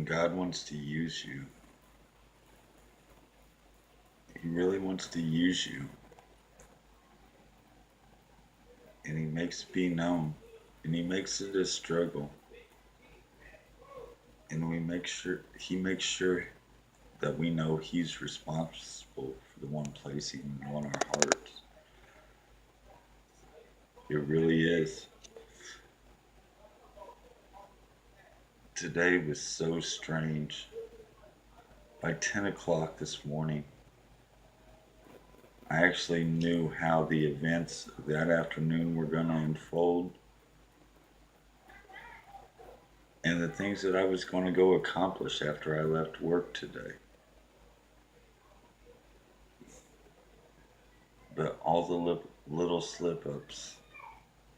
When God wants to use you, He really wants to use you, and He makes it be known, and He makes it a struggle, and He makes sure that we know He's responsible for the one placing Him on our hearts. It really is. Today was so strange. By 10 o'clock this morning, I actually knew how the events of that afternoon were going to unfold and the things that I was going to go accomplish after I left work today. But all the little slip ups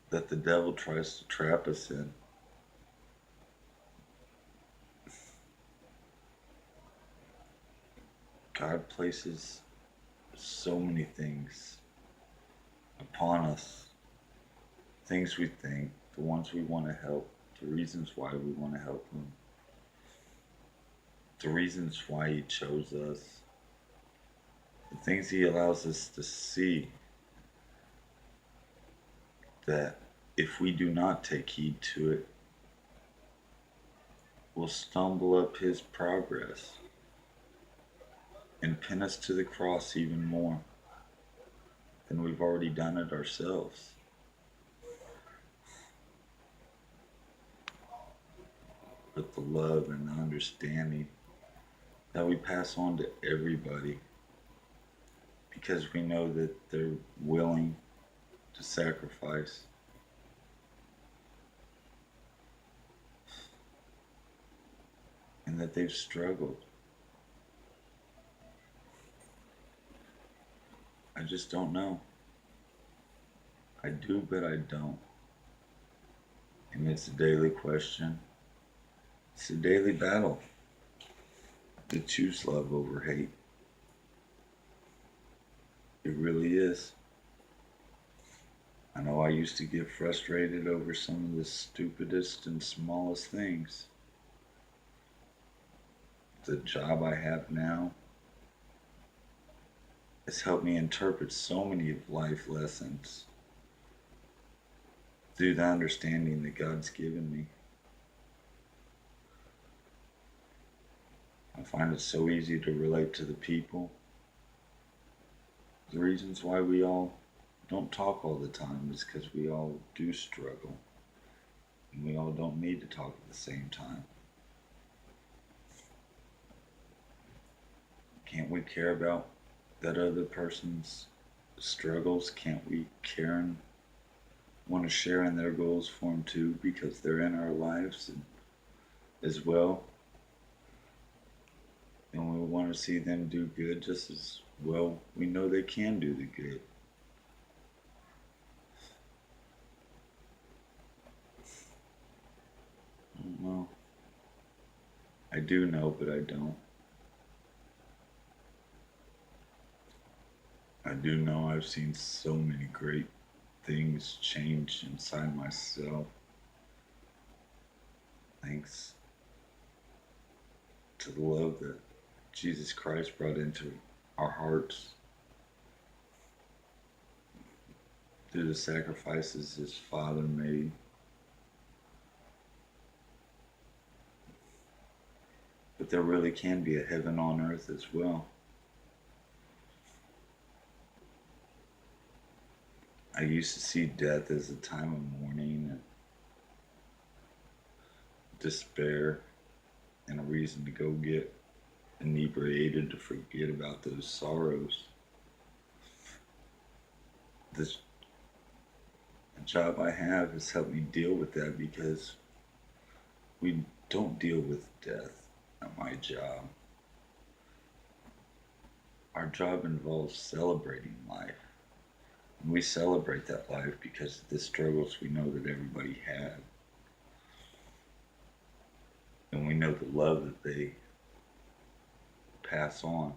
that the devil tries to trap us in, God places so many things upon us. Things we think, the ones we want to help, the reasons why we want to help Him, the reasons why He chose us, the things He allows us to see that if we do not take heed to it, will stumble up His progress and pin us to the cross even more than we've already done it ourselves. But the love and the understanding that we pass on to everybody because we know that they're willing to sacrifice. And that they've struggled. I just don't know. I do, but I don't. And it's a daily question. It's a daily battle to choose love over hate. It really is. I know I used to get frustrated over some of the stupidest and smallest things. The job I have now has helped me interpret so many of life lessons through the understanding that God's given me. I find it so easy to relate to the people. The reasons why we all don't talk all the time is because we all do struggle. And we all don't need to talk at the same time. Can't we care about that other person's struggles? Can't we care and want to share in their goals for them too because they're in our lives and as well? And we want to see them do good just as well. We know they can do the good. I don't know. I do know, but I don't. I do know I've seen so many great things change inside myself thanks to the love that Jesus Christ brought into our hearts through the sacrifices His Father made. But there really can be a heaven on earth as well. I used to see death as a time of mourning and despair and a reason to go get inebriated to forget about those sorrows. The job I have has helped me deal with that because we don't deal with death at my job. Our job involves celebrating life. And we celebrate that life because of the struggles we know that everybody had. And we know the love that they pass on.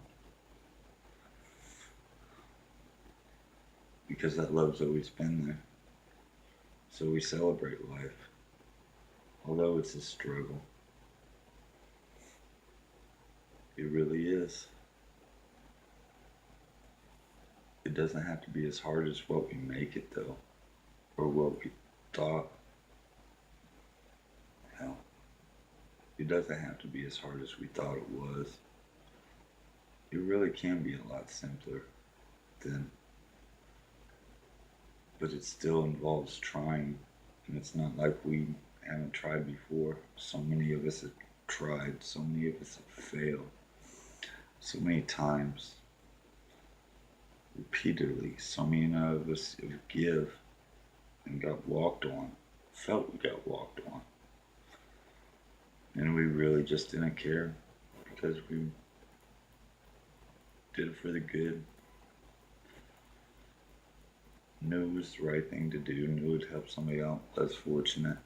Because that love's always been there. So we celebrate life. Although it's a struggle. It really is. It doesn't have to be as hard as what we make it, though, or what we thought. Hell, it doesn't have to be as hard as we thought it was. It really can be a lot simpler than, but it still involves trying, and it's not like we haven't tried before. So many of us have tried, so many of us have failed, so many times, repeatedly. So many of us have give and got walked on, felt we got walked on, and we really just didn't care because we did it for the good. Knew it was the right thing to do, knew it would help somebody out less fortunate.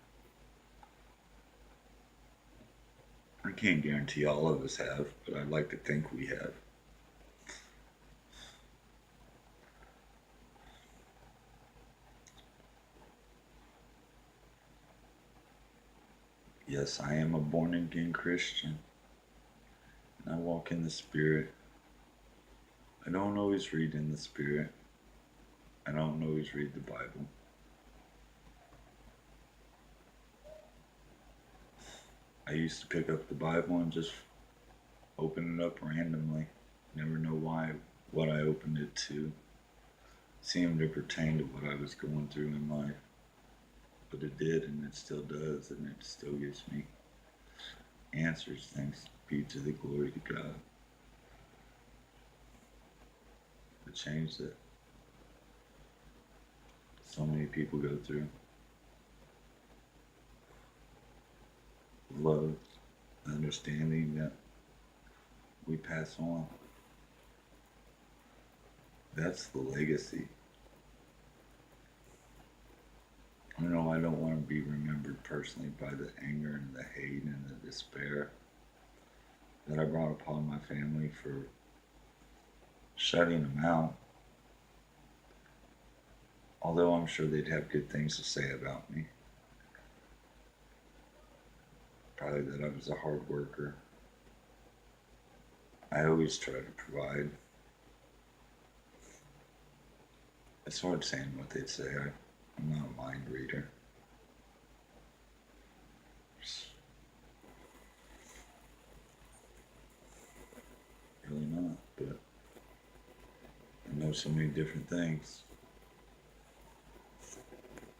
I can't guarantee all of us have, but I'd like to think we have. Yes, I am a born again Christian, and I walk in the Spirit. I don't always read in the Spirit. I don't always read the Bible. I used to pick up the Bible and just open it up randomly. Never know why, what I opened it to. Seemed to pertain to what I was going through in life. But it did, and it still does, and it still gives me answers. Thanks be to the glory to God. The change that so many people go through. Love, understanding that we pass on. That's the legacy. I know I don't want to be remembered personally by the anger and the hate and the despair that I brought upon my family for shutting them out. Although I'm sure they'd have good things to say about me. Probably that I was a hard worker. I always try to provide. It's hard saying what they'd say. I'm not a mind reader. Really not, but I know so many different things.